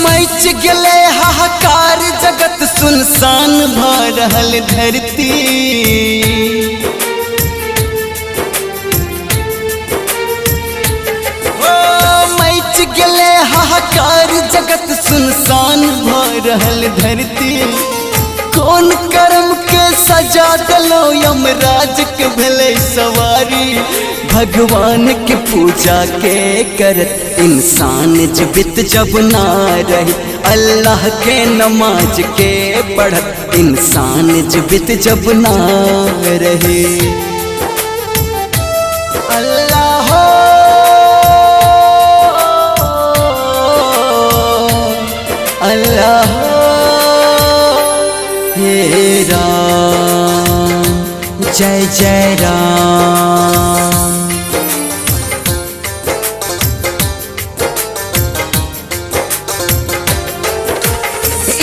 मच गले हाहाकार जगत सुनसान भ रहल धरती। मच गले हाहाकार जगत सुनसान भ रहल धरती। कौन कर्म के सजा दलो यमराज के भले सवारी। भगवान के पूजा के करत इंसान जीवित जब ना रहे। अल्लाह के नमाज के पढ़त इंसान जीवित जब ना रहे। अल्लाह अल्लाह हे राम जय जय राम।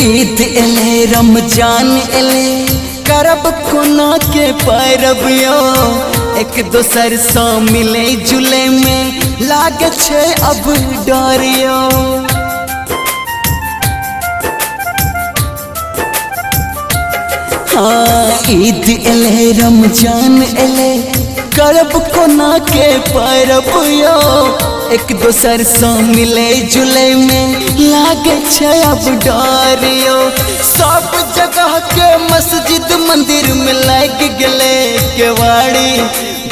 ईद एले रमजान एले करब कोना के परब यो। एक दोसर सा मिले जुले में लागे छे अब डर यो। ईद एले रमजान एले करब कोना के परब यो। एक दोसर सा मिले जुले में लागे छे अब डर यो। सब जगह के मस्जिद मंदिर में लग गले केवाड़ी।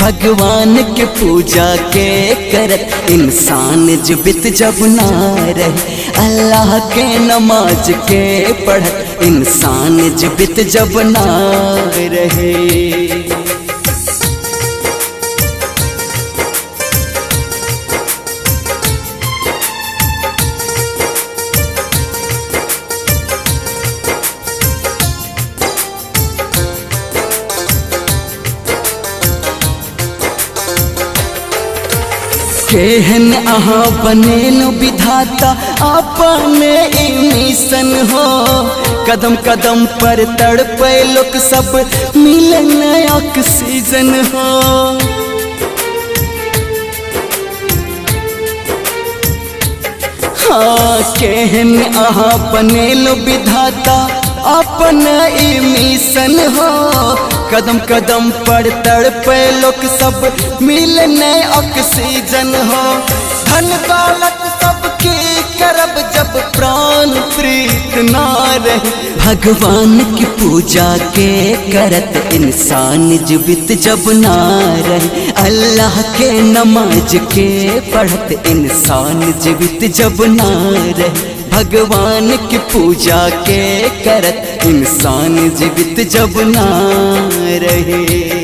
भगवान के पूजा के करत इंसान जीवित जब ना रहे। अल्लाह के नमाज के पढ़त इंसान जीवित जब ना रहे। केहन अहाँ बनेलो विधाता अपने मिशन हो। कदम कदम पर तड़पे लोग सब मिले नया ऑक्सीजन हो। हाँ केहन अहाँ बनेलो विधाता अपना मिशन हो। कदम कदम पर तड़पे लोग सब मिलने ऑक्सीजन हो। धन दौलत सबकी करब जब प्राण प्रीत ना रहे। भगवान की पूजा के करत इंसान जीवित जब ना रहे। अल्लाह के नमाज के पढ़त इंसान जीवित जब ना रहे। भगवान की पूजा के करत इंसान जीवित जब ना रहे।